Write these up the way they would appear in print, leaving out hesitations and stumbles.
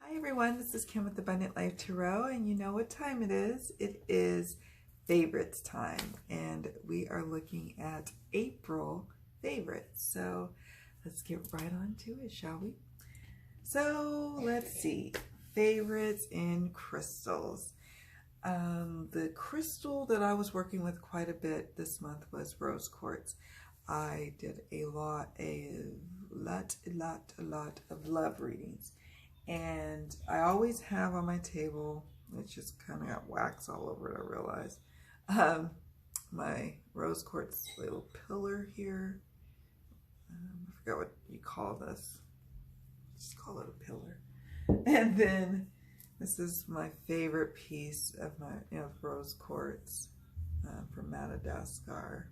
Hi everyone, this is Kim with Abundant Life Tarot, and you know what time it is. It is favorites time, and we are looking at April favorites. So let's get right on to it, shall we? So let's see, favorites in crystals. The crystal that I was working with quite a bit this month was rose quartz. I did a lot of love readings. And I always have on my table, it's just kind of got wax all over it, I realize, my rose quartz little pillar here. I forgot what you call this. Just call it a pillar. And then this is my favorite piece of my rose quartz from Madagascar.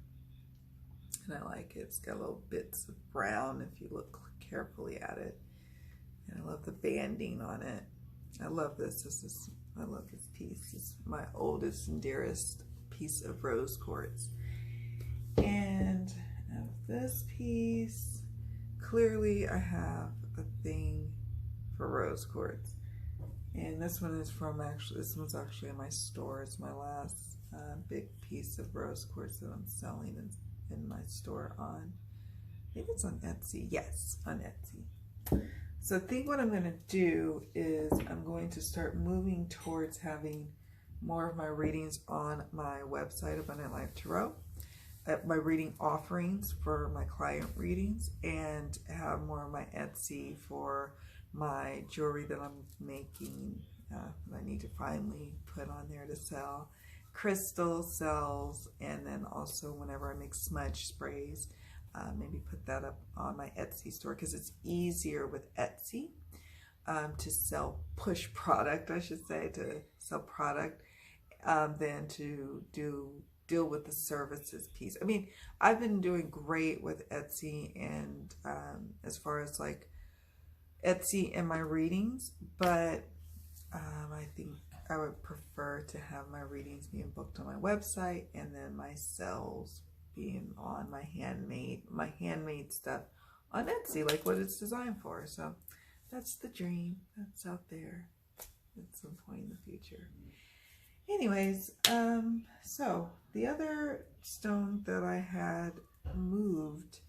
And I like it. It's got little bits of brown if you look carefully at it. And I love the banding on it. I love this. I love this piece. It's my oldest and dearest piece of rose quartz. And out of this piece, clearly I have a thing for rose quartz. And this one is from this one's actually in my store. It's my last big piece of rose quartz that I'm selling in my store on, I think it's on Etsy. Yes, on Etsy. So I think what I'm going to do is I'm going to start moving towards having more of my readings on my website, Abundant Life Tarot, my reading offerings for my client readings, and have more of my Etsy for my jewelry that I'm making. I need to finally put on there to sell. Crystal sells, and then also whenever I make smudge sprays, maybe put that up on my Etsy store, because it's easier with Etsy to sell push product, I should say, to sell product than to deal with the services piece. I mean, I've been doing great with Etsy and as far as like Etsy and my readings, but I think I would prefer to have my readings being booked on my website and then my sales being on my handmade stuff on Etsy, like what it's designed for. So that's the dream. That's out there at some point in the future. Anyways, so the other stone that I had moved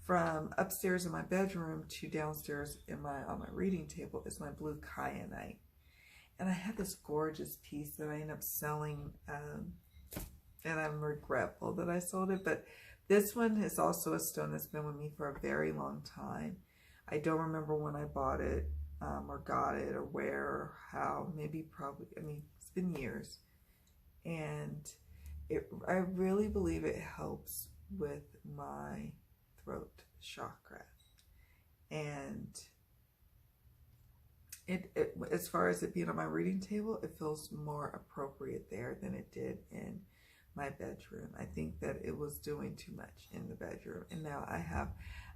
from upstairs in my bedroom to downstairs on my reading table is my blue Kyanite. And I had this gorgeous piece that I ended up selling, and I'm regretful that I sold it. But this one is also a stone that's been with me for a very long time. I don't remember when I bought it, or got it, or where, or how. I mean, it's been years. And I really believe it helps with my throat chakra. And as far as it being on my reading table, it feels more appropriate there than it did in my bedroom. I think that it was doing too much in the bedroom, and now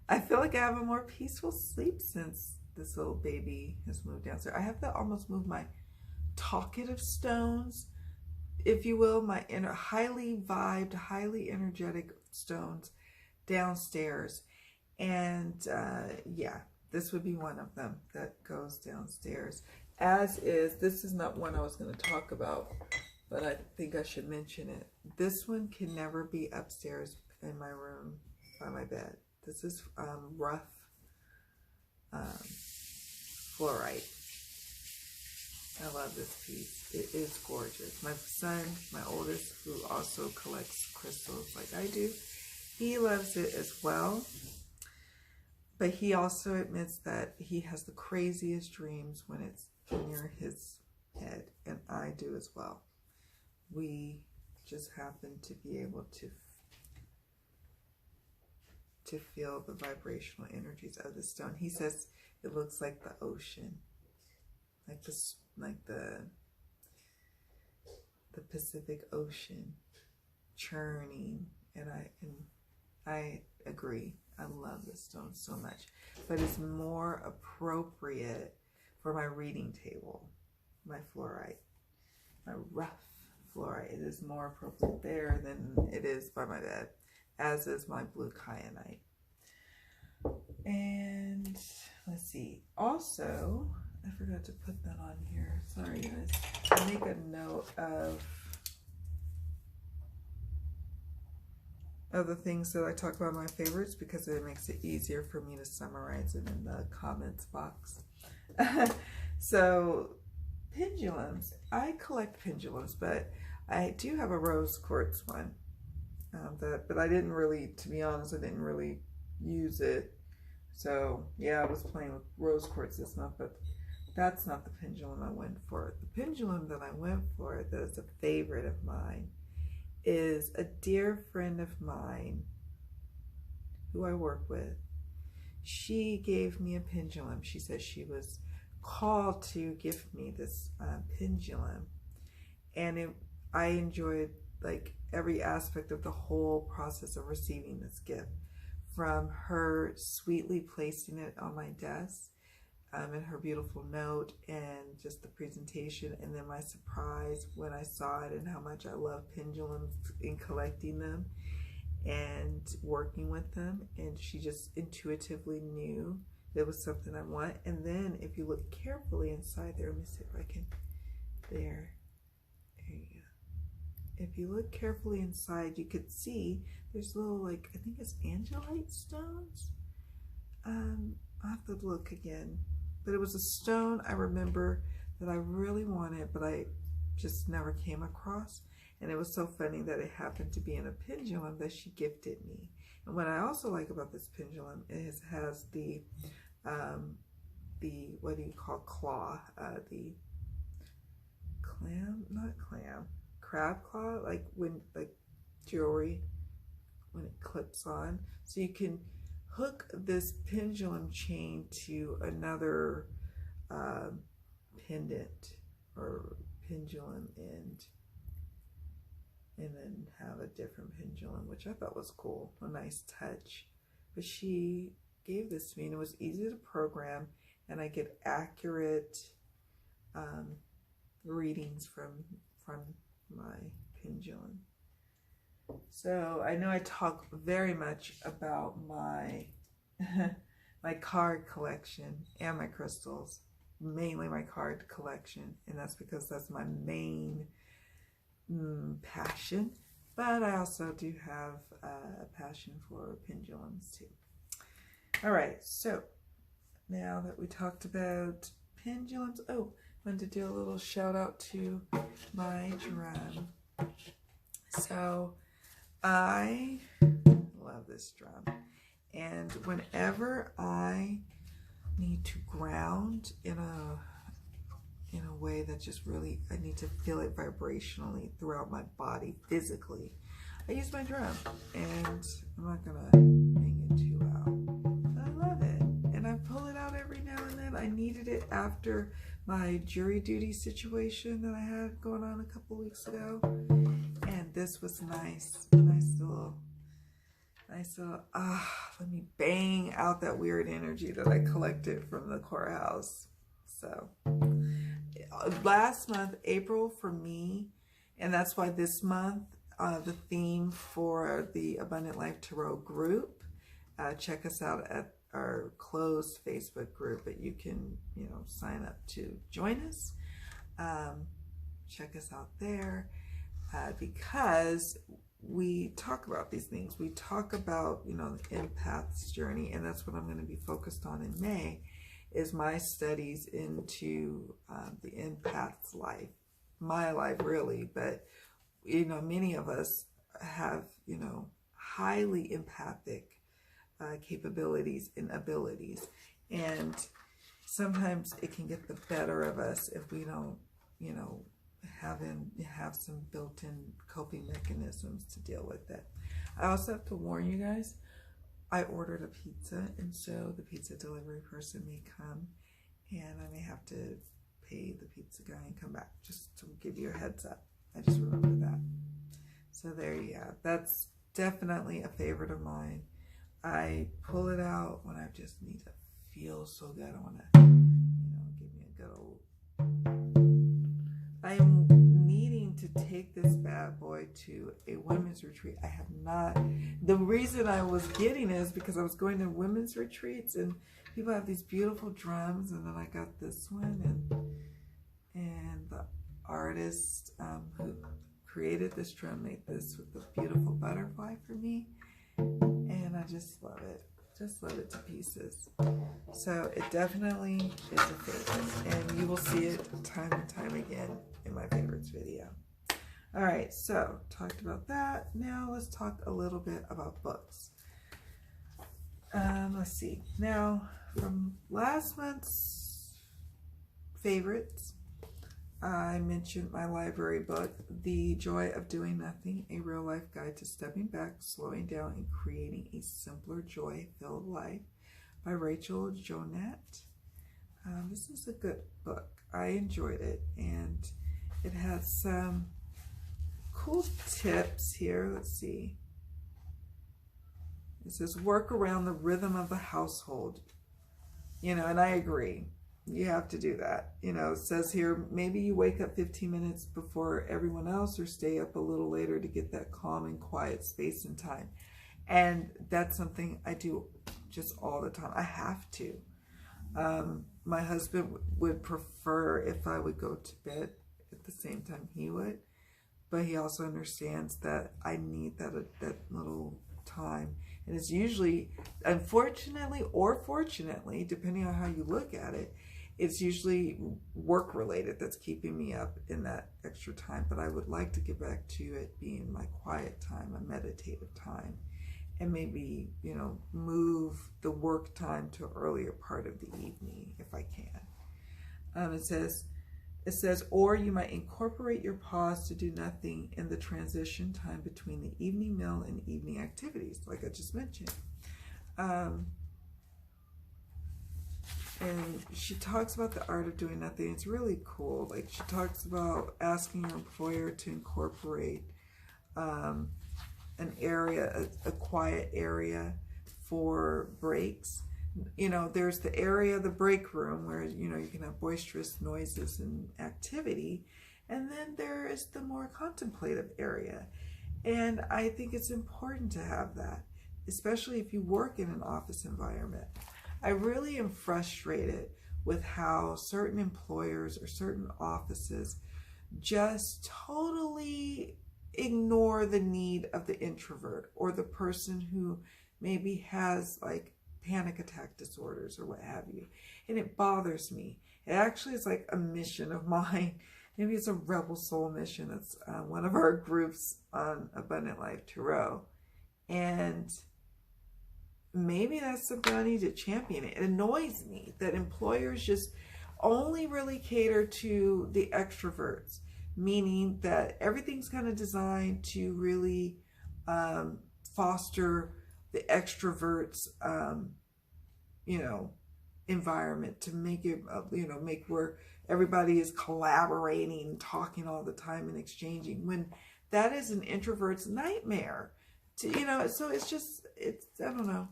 I feel like I have a more peaceful sleep since this little baby has moved downstairs. I have to almost move my talkative stones, if you will, my inner highly vibed, highly energetic stones downstairs. And yeah, this would be one of them that goes downstairs. As is, this is not one I was going to talk about, but I think I should mention it. This one can never be upstairs in my room by my bed. This is rough fluorite. I love this piece. It is gorgeous. My son, my oldest, who also collects crystals like I do, he loves it as well. But he also admits that he has the craziest dreams when it's near his head, and I do as well. We just happen to be able to feel the vibrational energies of the stone. He says it looks like the ocean, like the Pacific Ocean churning, and I agree. I love this stone so much, but it's more appropriate for my reading table, my fluorite, my rough fluorite. It is more appropriate there than it is by my bed, as is my blue Kyanite. And let's see, also I forgot to put that on here. Sorry, guys. I make a note of the things that I talk about my favorites because it makes it easier for me to summarize it in the comments box. So, pendulums. I collect pendulums, but I do have a rose quartz one. But I didn't really, to be honest, I didn't really use it. So, yeah, I was playing with rose quartz this month, but that's not the pendulum I went for. The pendulum that I went for, that is a favorite of mine, is a dear friend of mine who I work with. She gave me a pendulum. She said she was called to gift me this pendulum, and I enjoyed like every aspect of the whole process of receiving this gift, from her sweetly placing it on my desk, and her beautiful note, and just the presentation, and then my surprise when I saw it and how much I love pendulums in collecting them and working with them. And she just intuitively knew it was something I want. And then if you look carefully inside there, let me see if I can, there you go. If you look carefully inside, you could see there's little, like, I think it's angelite stones. I'll have to look again. But it was a stone I remember that I really wanted, but I just never came across. And it was so funny that it happened to be in a pendulum that she gifted me. And what I also like about this pendulum is it has the what do you call claw? The clam, not clam, crab claw, like when, like jewelry, when it clips on. So you can hook this pendulum chain to another pendant or pendulum and then have a different pendulum, which I thought was cool, a nice touch. But she gave this to me and it was easy to program, and I get accurate readings from my pendulum. So I know I talk very much about my my card collection and my crystals, mainly my card collection, and that's because that's my main passion. But I also do have a passion for pendulums too. All right, so now that we talked about pendulums, oh, I wanted to do a little shout out to my drum. So I love this drum, and whenever I need to ground in a way that just really, I need to feel it vibrationally throughout my body physically, I use my drum. And I'm not gonna bang it too loud, but I love it, and I pull it out every now and then. I needed it after my jury duty situation that I had going on a couple weeks ago, and this was nice little, let me bang out that weird energy that I collected from the courthouse. So last month, April for me, and that's why this month, the theme for the Abundant Life Tarot group, check us out at our closed Facebook group, but you can, sign up to join us. Check us out there, because we talk about these things. We talk about, the empath's journey, and that's what I'm going to be focused on in May, is my studies into the empath's life, my life really. But, many of us have, highly empathic capabilities and abilities. And sometimes it can get the better of us if we don't, have some built-in coping mechanisms to deal with it. I also have to warn you guys, I ordered a pizza, and so the pizza delivery person may come, and I may have to pay the pizza guy and come back, just to give you a heads up. I just remember that. So there you go. That's definitely a favorite of mine. I pull it out when I just need to feel so good. I want to, give me a good old. I am needing to take this bad boy to a women's retreat. I have not. The reason I was getting it is because I was going to women's retreats, and people have these beautiful drums, and then I got this one, and the artist who created this drum made this with a beautiful butterfly for me, and I just love it. Just love it to pieces. So it definitely is a favorite, and you will see it time and time again in my favorites video. All right, so talked about that. Now let's talk a little bit about books. Let's see. Now, from last month's favorites, I mentioned my library book, The Joy of Doing Nothing, A Real Life Guide to Stepping Back, Slowing Down, and Creating a Simpler Joy-Filled Life by Rachel Jonat. This is a good book. I enjoyed it, and it has some cool tips here. Let's see. It says, work around the rhythm of the household. You know, and I agree. You have to do that. You know, it says here, maybe you wake up 15 minutes before everyone else or stay up a little later to get that calm and quiet space and time. And that's something I do just all the time. I have to. My husband would prefer if I would go to bed at the same time he would, but he also understands that I need that little time. And it's usually, unfortunately or fortunately, depending on how you look at it, it's usually work related that's keeping me up in that extra time. But I would like to get back to it being my quiet time, a meditative time, and maybe, you know, move the work time to an earlier part of the evening if I can. It says, or you might incorporate your pause to do nothing in the transition time between the evening meal and evening activities, like I just mentioned. And she talks about the art of doing nothing. It's really cool. Like, she talks about asking your employer to incorporate an area, a quiet area for breaks. You know, there's the area, the break room, where, you know, you can have boisterous noises and activity. And then there is the more contemplative area. And I think it's important to have that, especially if you work in an office environment. I really am frustrated with how certain employers or certain offices just totally ignore the need of the introvert or the person who maybe has like panic attack disorders or what have you. And it bothers me. It actually is like a mission of mine. Maybe it's a Rebel Soul mission. It's one of our groups on Abundant Life Tarot. And maybe that's something I need to champion. It annoys me that employers just only really cater to the extroverts, meaning that everything's kind of designed to really foster the extroverts, you know, environment, to make it, you know, make where everybody is collaborating, talking all the time and exchanging, when that is an introvert's nightmare. To, you know, so it's just, it's, I don't know,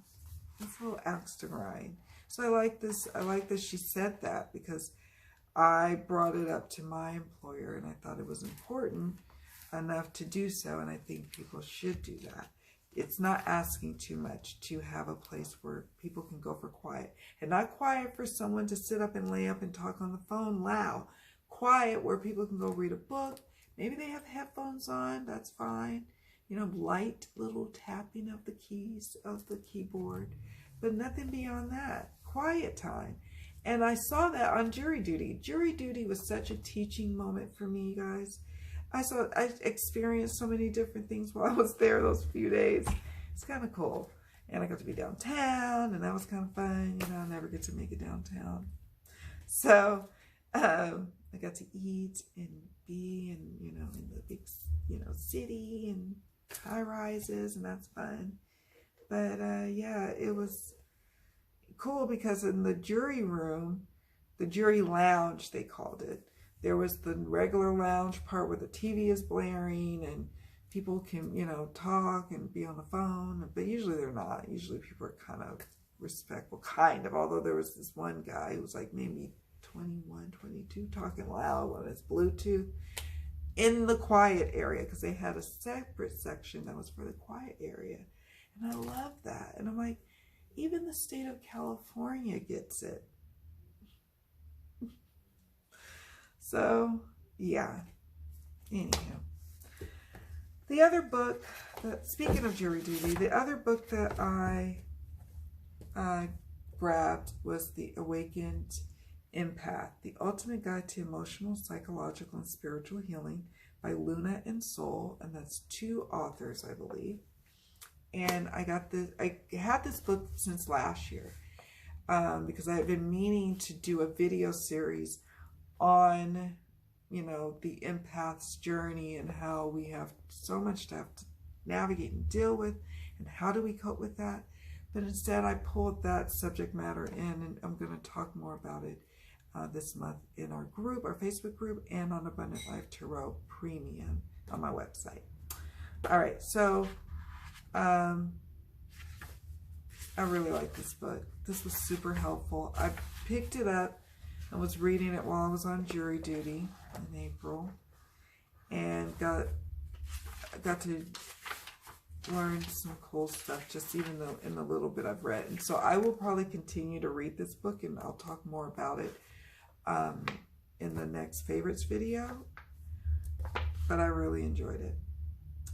it's a little axe to grind. So I like this she said that, because I brought it up to my employer and I thought it was important enough to do so, and I think people should do that. It's not asking too much to have a place where people can go for quiet. And not quiet for someone to sit up and lay up and talk on the phone loud. Quiet where people can go read a book. Maybe they have headphones on, that's fine. You know, light little tapping of the keys of the keyboard. But nothing beyond that. Quiet time. And I saw that on jury duty. Jury duty was such a teaching moment for me, guys. I experienced so many different things while I was there those few days. It's kind of cool. And I got to be downtown, and that was kind of fun. You know, I never get to make it downtown. So I got to eat and be in the big, city and high rises, and that's fun. But yeah, it was cool because in the jury room, the jury lounge, they called it, there was the regular lounge part where the TV is blaring and people can, talk and be on the phone, but usually they're not. Usually people are kind of respectful, although there was this one guy who was like maybe 21, 22, talking loud on his Bluetooth in the quiet area, because they had a separate section that was for the quiet area. And I love that. And I'm like, Even the state of California gets it. So, yeah. Anyhow. The other book, speaking of jury duty, the other book that I grabbed was The Awakened Empath, The Ultimate Guide to Emotional, Psychological, and Spiritual Healing by Lunar and Soul, and that's 2 authors, I believe. And I had this book since last year because I had been meaning to do a video series on, you know, the empath's journey and how we have so much stuff to navigate and deal with, and how do we cope with that. But instead I pulled that subject matter in, and I'm going to talk more about it this month in our group, our Facebook group, and on Abundant Life Tarot Premium on my website. All right, so I really like this book. This was super helpful. I picked it up and was reading it while I was on jury duty in April, and got to learn some cool stuff, just even though in the little bit I've read. And so I will probably continue to read this book, and I'll talk more about it in the next favorites video. But I really enjoyed it.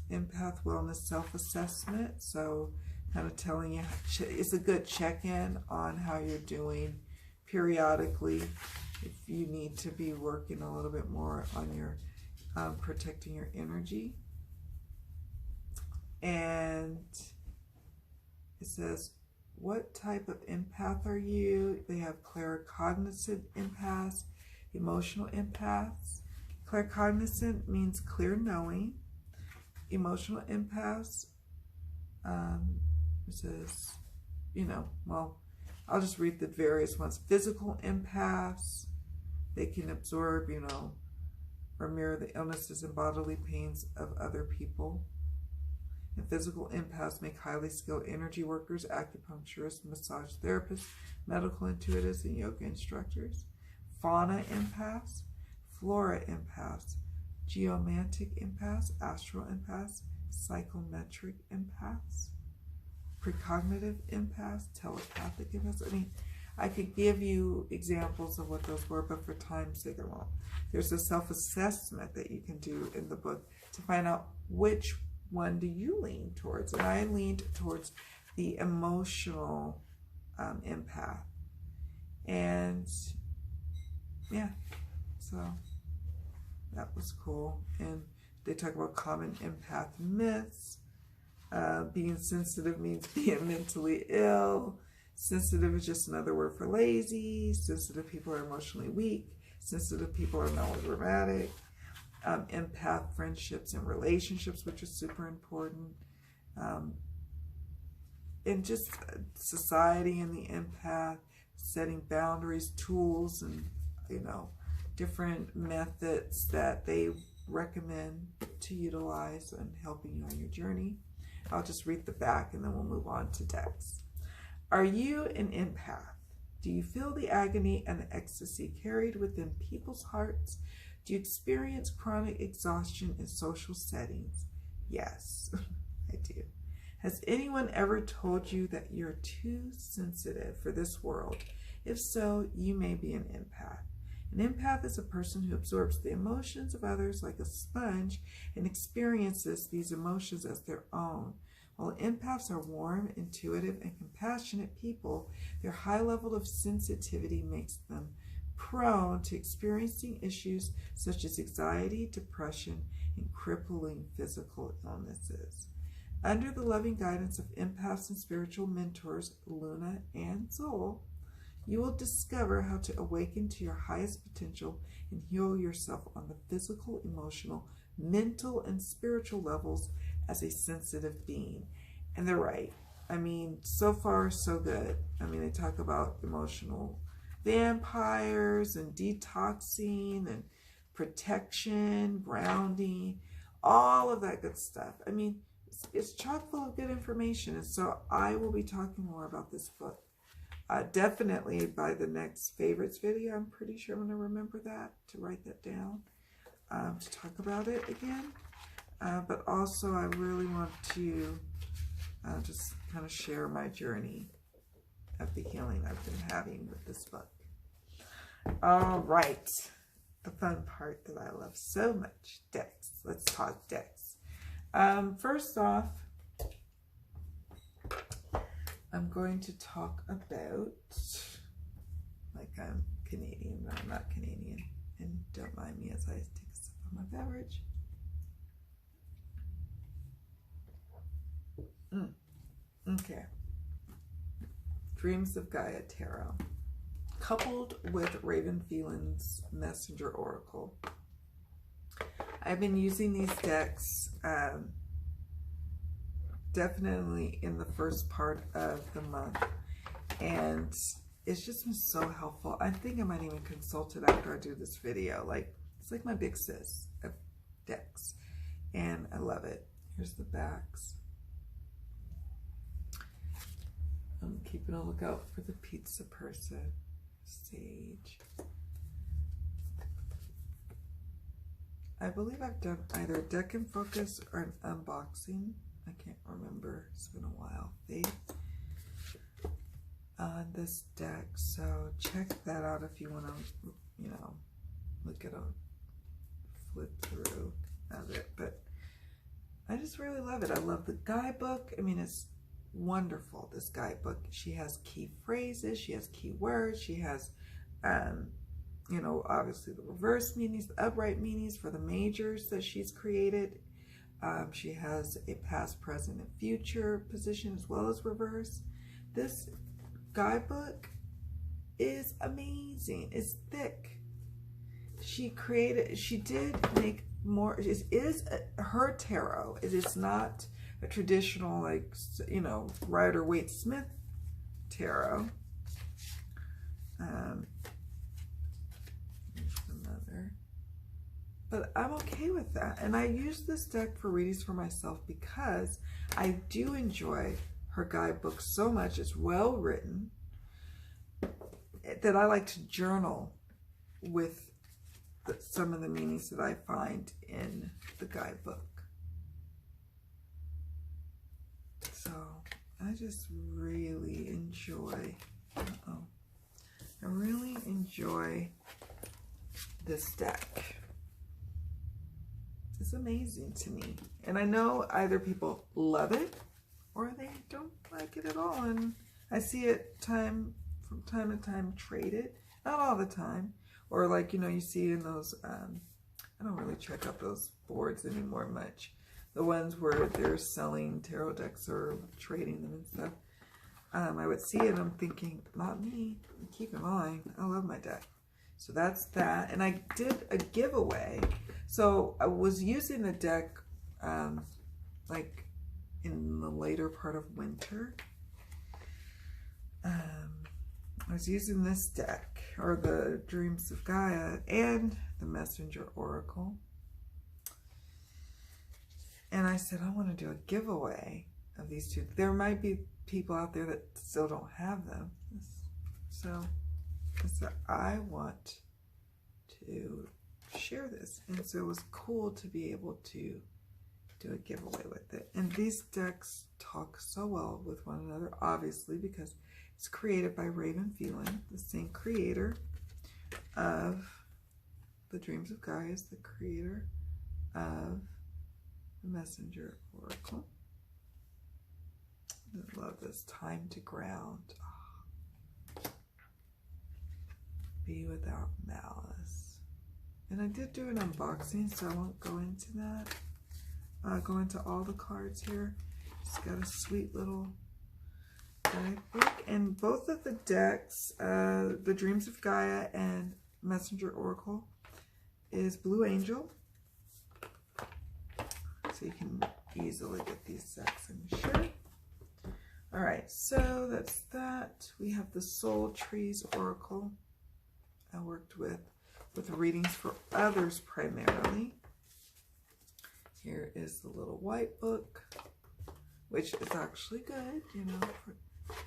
Empath Wellness Self-Assessment. So kind of telling you, it's a good check-in on how you're doing periodically, if you need to be working a little bit more on your protecting your energy. And it says, what type of empath are you? They have claircognizant empaths, emotional empaths. Claircognizant means clear knowing. Emotional empaths, it says, you know, well, I'll just read the various ones. Physical empaths, they can absorb, you know, or mirror the illnesses and bodily pains of other people. And physical empaths make highly skilled energy workers, acupuncturists, massage therapists, medical intuitives, and yoga instructors. Fauna empaths, flora empaths, geomantic empaths, astral empaths, psychometric empaths, precognitive empaths, telepathic empaths. I mean, I could give you examples of what those were, but for time's sake, I won't. There's a self-assessment that you can do in the book to find out which one do you lean towards. And I leaned towards the emotional empath. And yeah, so that was cool. And they talk about common empath myths. Being sensitive means being mentally ill. Sensitive is just another word for lazy. Sensitive people are emotionally weak. Sensitive people are melodramatic. Empath friendships and relationships, which is super important. And just society and the empath, setting boundaries, tools, and, you know, different methods that they recommend to utilize in helping you on your journey. I'll just read the back and then we'll move on to text. Are you an empath? Do you feel the agony and the ecstasy carried within people's hearts? Do you experience chronic exhaustion in social settings? Yes, I do. Has anyone ever told you that you're too sensitive for this world? If so, you may be an empath. An empath is a person who absorbs the emotions of others like a sponge and experiences these emotions as their own. While empaths are warm, intuitive, and compassionate people, their high level of sensitivity makes them prone to experiencing issues such as anxiety, depression, and crippling physical illnesses. Under the loving guidance of empaths and spiritual mentors, Lunar and Soul, you will discover how to awaken to your highest potential and heal yourself on the physical, emotional, mental, and spiritual levels as a sensitive being. And they're right. I mean, so far, so good. I mean, they talk about emotional vampires and detoxing and protection, grounding, all of that good stuff. I mean, it's chock full of good information. And so I will be talking more about this book. Definitely by the next favorites video. I'm pretty sure I'm going to remember that, to write that down, to talk about it again. But also I really want to just kind of share my journey of the healing I've been having with this book. All right. The fun part that I love so much, decks. Let's talk decks. First off, I'm going to talk about, like I'm Canadian, but I'm not Canadian. And don't mind me as I take a sip of my beverage. Okay. Dreams of Gaia Tarot. Coupled with Raven Phelan's Messenger Oracle. I've been using these decks definitely in the first part of the month, and it's just been so helpful. I think I might even consult it after I do this video. Like, it's like my big sis of decks, and I love it. Here's the backs. I'm keeping a lookout for the pizza person. Sage. I believe I've done either a deck in focus or an unboxing. I can't remember. It's been a while. Faves on this deck. So check that out if you want to, you know, look at a flip through of it. But I just really love it. I love the guidebook. I mean, it's wonderful, this guidebook. She has key phrases, she has key words, she has you know, obviously the reverse meanings, the upright meanings for the majors that she's created. She has a past, present, and future position as well as reverse. This guidebook is amazing. It's thick. She did make more. It is her tarot. It is not a traditional, like, you know, Rider-Waite-Smith tarot. Another. But I'm okay with that. And I use this deck for readings for myself because I do enjoy her guidebook so much. It's well written that I like to journal with some of the meanings that I find in the guidebook. So I just really enjoy, I really enjoy this deck. It's amazing to me. And I know either people love it or they don't like it at all. And I see it from time to time traded. Not all the time. Or like, you know, you see in those, I don't really check out those boards anymore much. The ones where they're selling tarot decks or trading them and stuff. I would see it and I'm thinking, not me. Keep in mind, I love my deck. So that's that. And I did a giveaway. So I was using the deck like in the later part of winter. I was using this deck, or the Dreams of Gaia, and the Messenger Oracle. And I said, I want to do a giveaway of these two. There might be people out there that still don't have them. So I want to share this. And so it was cool to be able to do a giveaway with it. And these decks talk so well with one another, obviously, because it's created by Raven Phelan, the same creator of the Dreams of Gaia, is the creator of the Messenger Oracle. I love this. Time to ground. Oh. Be without malice. And I did do an unboxing, so I won't go into that. Go into all the cards here. It's got a sweet little guidebook. And both of the decks, the Dreams of Gaia and Messenger Oracle, is Blue Angel. So you can easily get these sets, I'm sure. All right, so that's that. We have the Soul Trees Oracle. I worked with readings for others primarily. Here is the little white book, which is actually good, you know.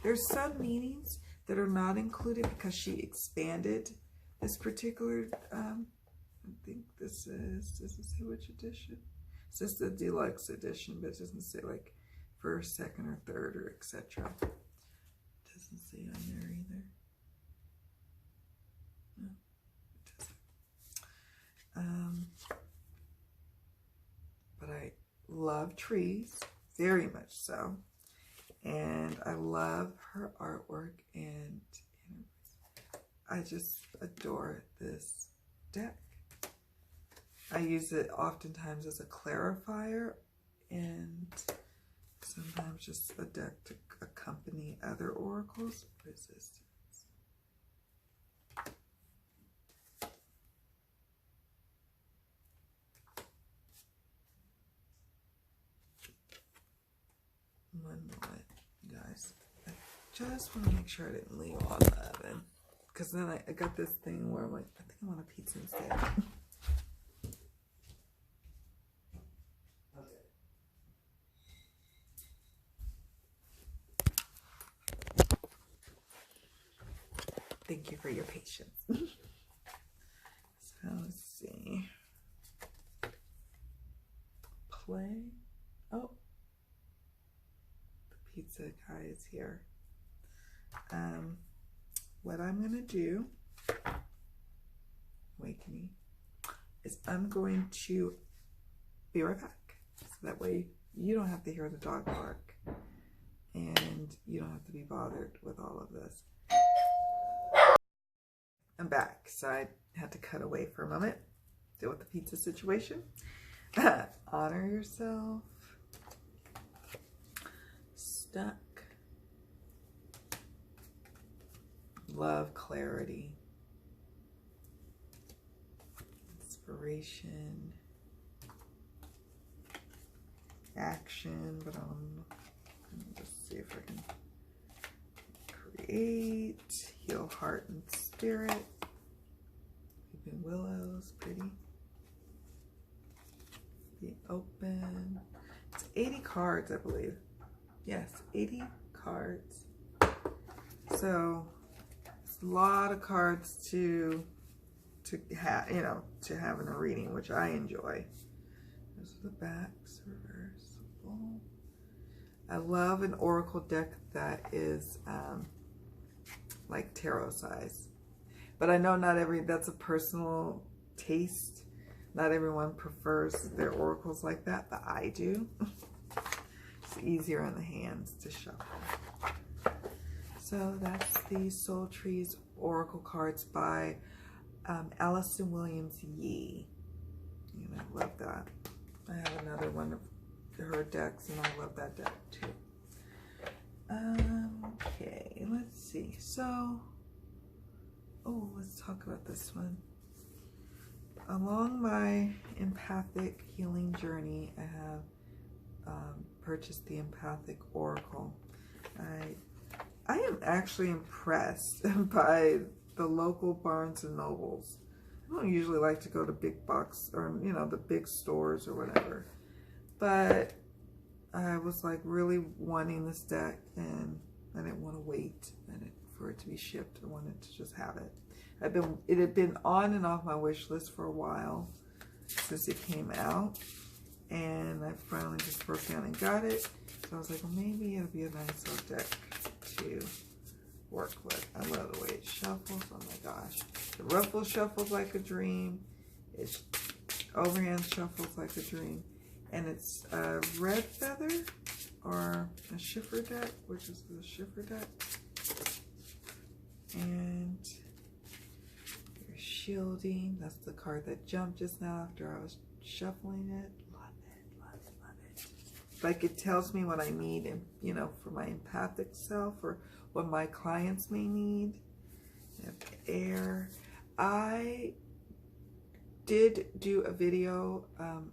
There's some meanings that are not included because she expanded this particular, I think this is, does it say which edition? It's just the deluxe edition, but it doesn't say like first, second, or third, or etc. It doesn't say on love trees, very much so. And I love her artwork, and I just adore this deck. I use it oftentimes as a clarifier and sometimes just a deck to accompany other oracles. Resistance. One moment, guys. I just want to make sure I didn't leave on the oven, because then I got this thing where I'm like, I think I want a pizza instead. Thank you for your patience. So let's see. Play. Oh, the pizza guy is here. What I'm gonna do, wake me, is I'm going to be right back. So that way you don't have to hear the dog bark and you don't have to be bothered with all of this. I'm back, so I had to cut away for a moment, deal with the pizza situation. Honor yourself. Stuck. Love clarity. Inspiration. Action, but let me just see if I can create. Heal heart and spirit. Weeping willows, pretty. Be open. It's 80 cards, I believe. Yes, 80 cards. So it's a lot of cards to have, you know, to have in a reading, which I enjoy. Those are the backs, reversible. I love an oracle deck that is like tarot size, but I know that's a personal taste. Not everyone prefers their oracles like that, but I do. It's easier on the hands to shuffle. So that's the Soul Trees Oracle cards by Allison Williams Yee. And I love that. I have another one of her decks, and I love that deck too. Okay, let's see. So, let's talk about this one. Along my empathic healing journey, I have purchased the Empathic Oracle. I am actually impressed by the local Barnes and Nobles. I don't usually like to go to big box or, you know, the big stores or whatever, but I was like really wanting this deck, and I didn't want to wait for it to be shipped. I wanted to just have it. It had been on and off my wish list for a while since it came out, and I finally just broke down and got it. So I was like, well, maybe it'll be a nice little deck to work with. I love the way it shuffles. Oh my gosh. The ruffle shuffles like a dream. It overhand shuffles like a dream. And it's a red feather or a shiffer deck, which is the shiffer deck. And you're shielding. That's the card that jumped just now after I was shuffling it. Love it, love it, love it. Like it tells me what I need, and you know, for my empathic self or what my clients may need. I have air. I did do a video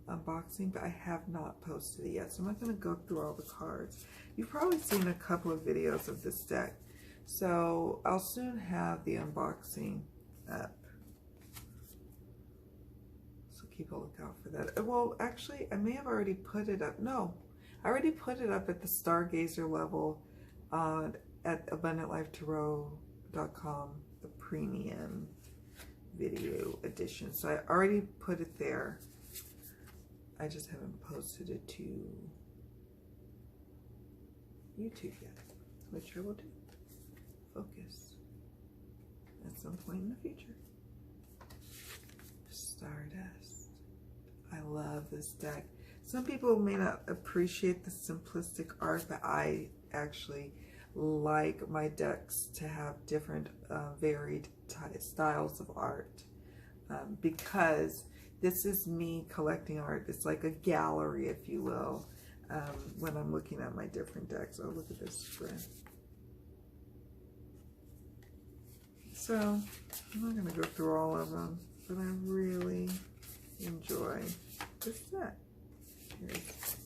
unboxing, but I have not posted it yet, so I'm not going to go through all the cards. You've probably seen a couple of videos of this deck, so I'll soon have the unboxing up, so keep a lookout for that. Well, actually, I may have already put it up. No, I already put it up at the Stargazer level at AbundantLifeTarot.com, the premium video edition. So I already put it there. I just haven't posted it to YouTube yet, which I will do. Focus at some point in the future. Stardust. I love this deck. Some people may not appreciate the simplistic art, but I actually like my decks to have different varied styles of art, because this is me collecting art. It's like a gallery, if you will, when I'm looking at my different decks. Oh, look at this spread. So I'm not going to go through all of them, but I really enjoy this set. Here's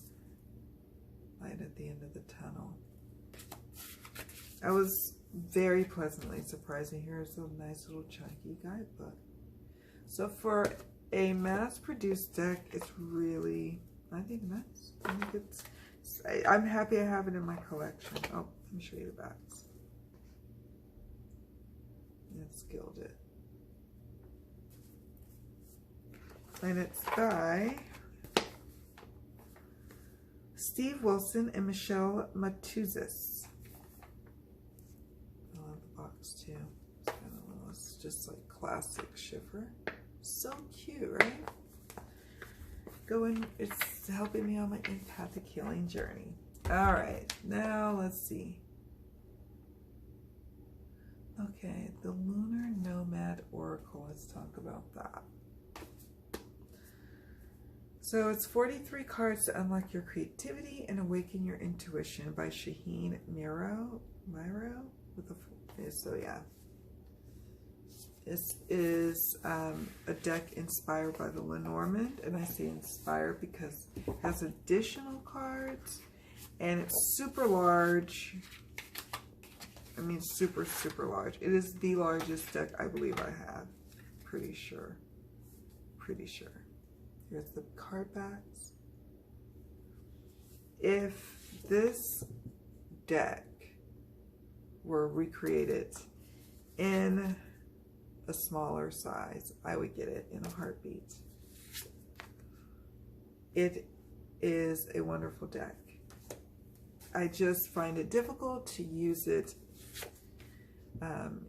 light at the end of the tunnel. I was very pleasantly surprised. And here's a nice little chunky guidebook. So for a mass-produced deck, it's really, I think, nice. I think it's, I'm happy I have it in my collection. Oh, let me show you the backs. It's gilded. And it's by Steve Wilson and Michelle Matuzis. I love the box too. It's kind of little, it's just like classic shiffer. So cute, right? It's helping me on my empathic healing journey. All right, now let's see. Okay, the Lunar Nomad Oracle. Let's talk about that. So it's 43 cards to unlock your creativity and awaken your intuition by Shaheen Miro with a, so yeah. This is a deck inspired by the Lenormand, and I say inspired because it has additional cards and it's super large. I mean, super, super large. It is the largest deck I believe I have. Pretty sure. Pretty sure. Here's the card backs. If this deck were recreated in a smaller size, I would get it in a heartbeat. It is a wonderful deck. I just find it difficult to use it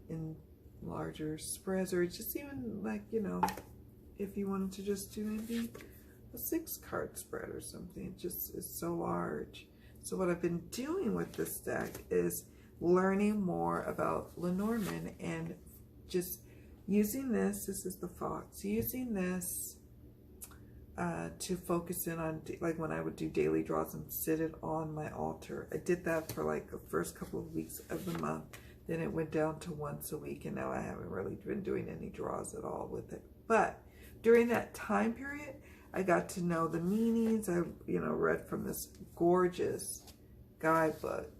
in larger spreads, or just even like, you know, if you wanted to just do maybe a 6-card spread or something. It just is so large. So what I've been doing with this deck is learning more about Lenormand and just using this is the Fox, using this to focus in on, like when I would do daily draws and sit it on my altar. I did that for like the first couple of weeks of the month. Then it went down to once a week, and now I haven't really been doing any draws at all with it. But during that time period, I got to know the meanings. I, you know, read from this gorgeous guidebook.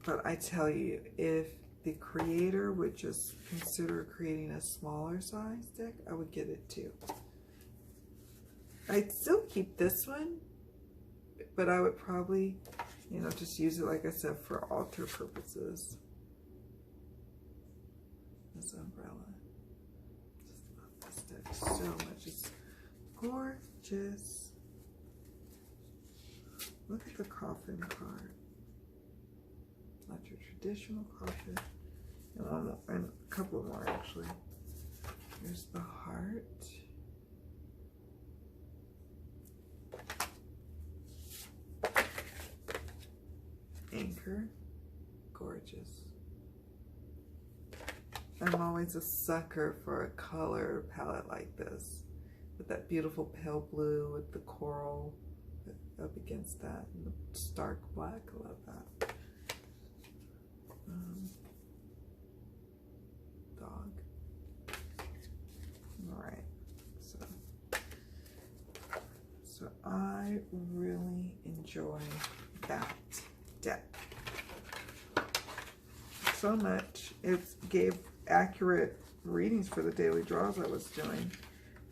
But I tell you, if the creator would just consider creating a smaller size deck, I would get it too. I'd still keep this one, but I would probably, you know, just use it, like I said, for altar purposes. This umbrella. Just love this deck so much. It's gorgeous. Look at the coffin card. Not your traditional coffin. And a couple more actually. Here's the heart. Anchor. Gorgeous. I'm always a sucker for a color palette like this, with that beautiful pale blue with the coral up against that, and the stark black. I love that. Dog. All right. So I really enjoy that deck so much. It gave accurate readings for the daily draws I was doing,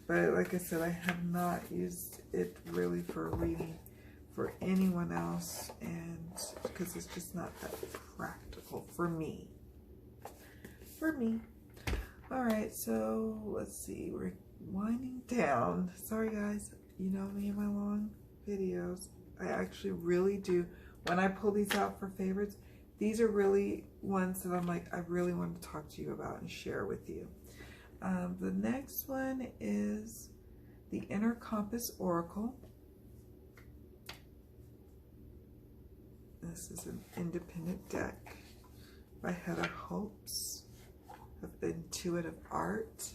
but like I said, I have not used it really for a reading for anyone else, and because it's just not that practical for me. All right, so let's see, we're winding down. Sorry guys, you know me and my long videos. I actually really do, when I pull these out for favorites, these are really ones that I'm like, I really want to talk to you about and share with you. The next one is the Inner Compass Oracle. This is an independent deck by Heather Hopes of Intuitive Art.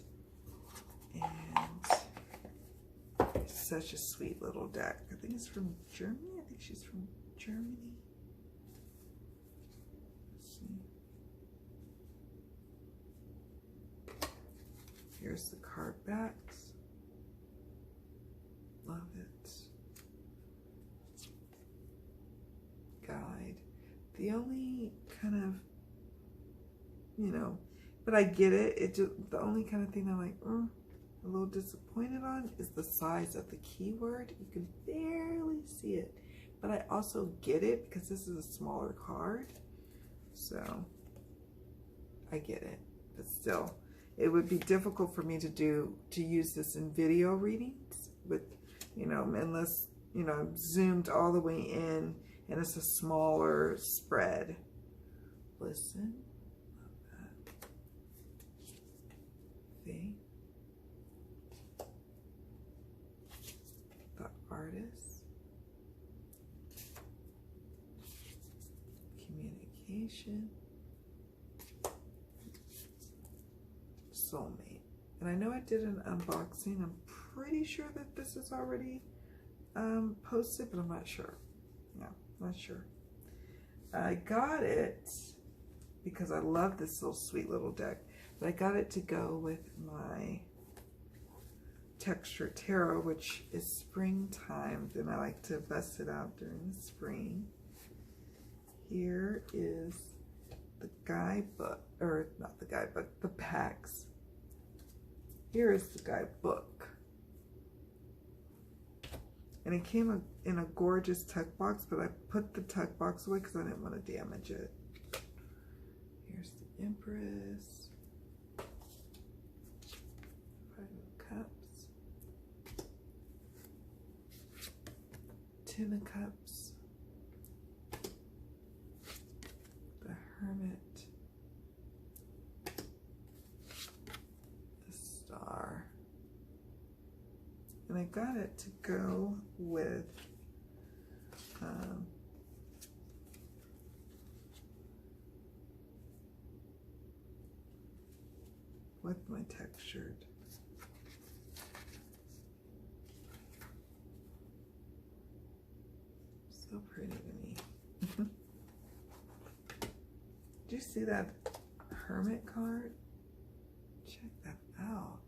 And it's such a sweet little deck. I think it's from Germany. I think she's from Germany. Let's see. Here's the card backs. Love it. Guide. The only kind of, you know, but I get it. It just, the only kind of thing I'm like, a little disappointed on is the size of the keyword. You can barely see it, but I also get it because this is a smaller card, so I get it. But still, it would be difficult for me to use this in video readings with, you know, unless, you know, I'm zoomed all the way in and it's a smaller spread. Listen. See? The Artist. Communication. Soulmate. And I know I did an unboxing. I'm pretty sure that this is already posted, but I'm not sure. Yeah, not sure. I got it because I love this little sweet little deck, but I got it to go with my Texture Tarot, which is springtime, and I like to bust it out during the spring. Here is the guidebook, or not the guidebook, the packs. Here is the guidebook. And it came in a gorgeous tuck box, but I put the tuck box away because I didn't want to damage it. Here's the Empress. 5 of Cups. 10 of Cups. The Hermit. The Star. And I got it to go with my textured. So pretty to me. Do you see that Hermit card? Check that out.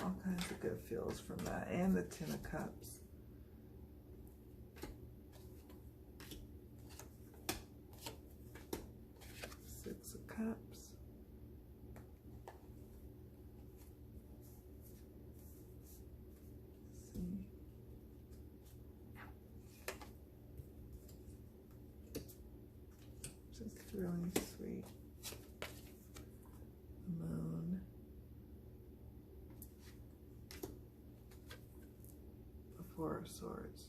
All kinds of good feels from that, and the 10 of Cups. 6 of Cups. Let's see. Just really sweet. Moon. Four of Swords.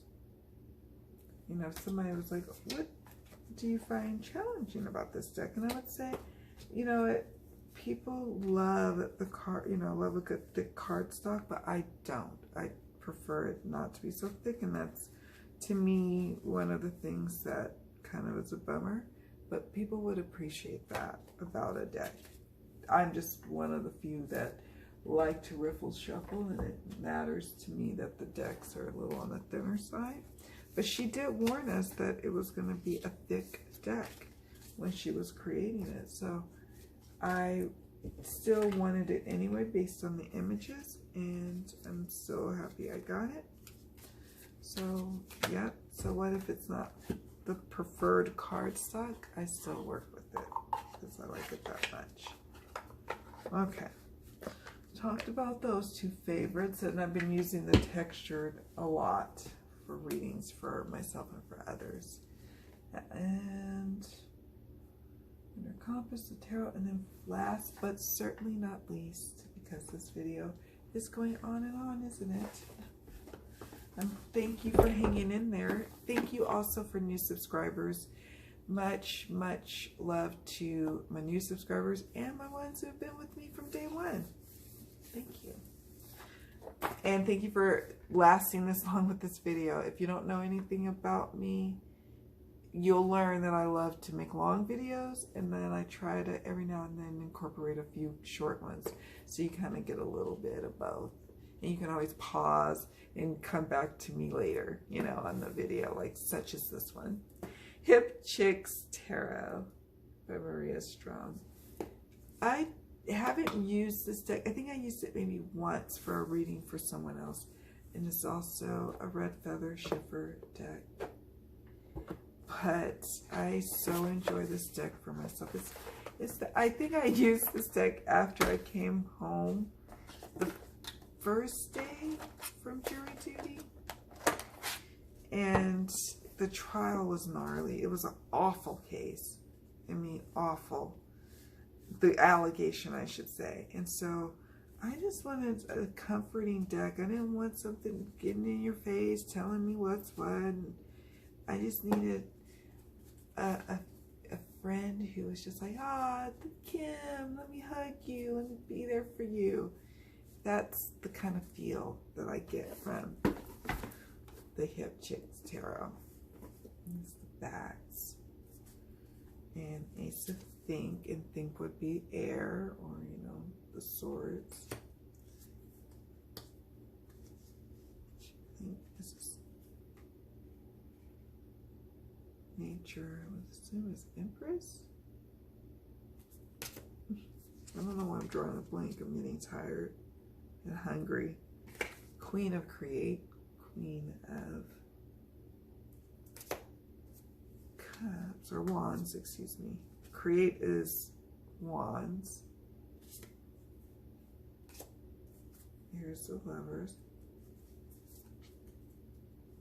You know, somebody was like, what do you find challenging about this deck? And I would say, you know, people love the card, you know, love a good thick cardstock, but I don't. I prefer it not to be so thick, and that's, to me, one of the things that kind of is a bummer, but people would appreciate that about a deck. I'm just one of the few that like to riffle shuffle, and it matters to me that the decks are a little on the thinner side. But she did warn us that it was going to be a thick deck when she was creating it, so I still wanted it anyway based on the images, and I'm so happy I got it. So yeah, so what if it's not the preferred cardstock? I still work with it because I like it that much. Okay. Talked about those two favorites, and I've been using the textured a lot for readings for myself and for others. And Inner Compass, the Tarot, and then last but certainly not least, because this video is going on and on, isn't it? Thank you for hanging in there. Thank you also for new subscribers. Much, much love to my new subscribers and my ones who have been with me from day one. Thank you. And thank you for lasting this long with this video. If you don't know anything about me, you'll learn that I love to make long videos, and then I try to every now and then incorporate a few short ones, so you kind of get a little bit of both. And you can always pause and come back to me later, you know, on the video, like such as this one. Hip Chicks Tarot by Maria Strong. I haven't used this deck. I think I used it maybe once for a reading for someone else. And it's also a red feather shiffer deck. But I so enjoy this deck for myself. I think I used this deck after I came home the first day from jury duty. And the trial was gnarly. It was an awful case. I mean, awful. The allegation, I should say. And so I just wanted a comforting deck. I didn't want something getting in your face, telling me what's what. And I just needed a friend who was just like, Kim, let me hug you and be there for you. That's the kind of feel that I get from the Hip Chicks Tarot. There's the backs. And Ace of Think, and Think would be air, or, you know, the swords. I think this is nature. I would assume is Empress. I don't know why I'm drawing a blank. I'm getting tired and hungry. Queen of Create. Queen of Cups, or Wands, excuse me. Create is Wands. Here's the Lovers.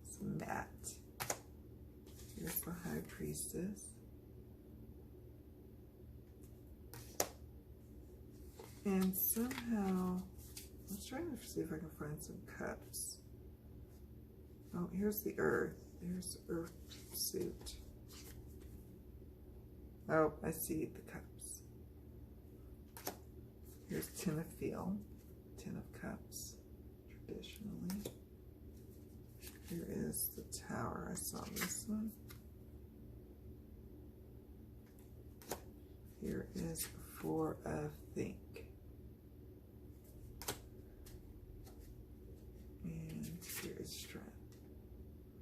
It's Matte. Here's the High Priestess. And somehow, I was trying to see if I can find some cups. Oh, here's the Earth. There's the Earth suit. Oh, I see the cups. Here's Ten of Feel, Ten of Cups, traditionally. Here is the Tower. I saw this one. Here is the Four of Think. And here is Strength.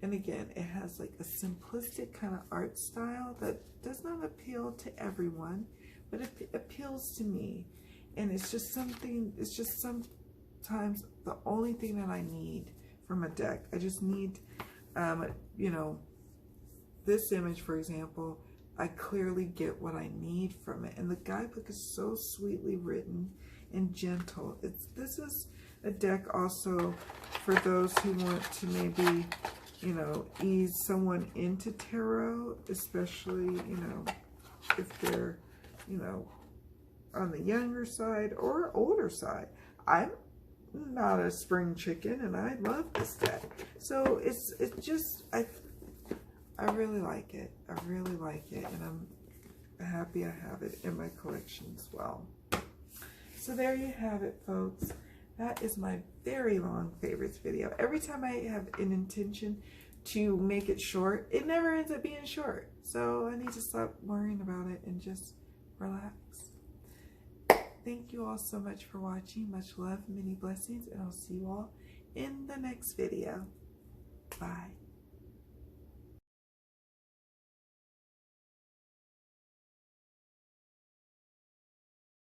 And again, it has like a simplistic kind of art style that does not appeal to everyone, but it appeals to me. And it's just something, it's just sometimes the only thing that I need from a deck. I just need, you know, this image, for example, I clearly get what I need from it. And the guidebook is so sweetly written and gentle. This is a deck also for those who want to maybe, you know, ease someone into tarot, especially, you know, if they're, you know, on the younger side or older side. I'm not a spring chicken, and I love this deck. So it's just, I really like it. I really like it, and I'm happy I have it in my collection as well. So there you have it, folks. That is my very long favorites video. Every time I have an intention to make it short, it never ends up being short. So I need to stop worrying about it and just relax. Thank you all so much for watching. Much love, many blessings, and I'll see you all in the next video. Bye.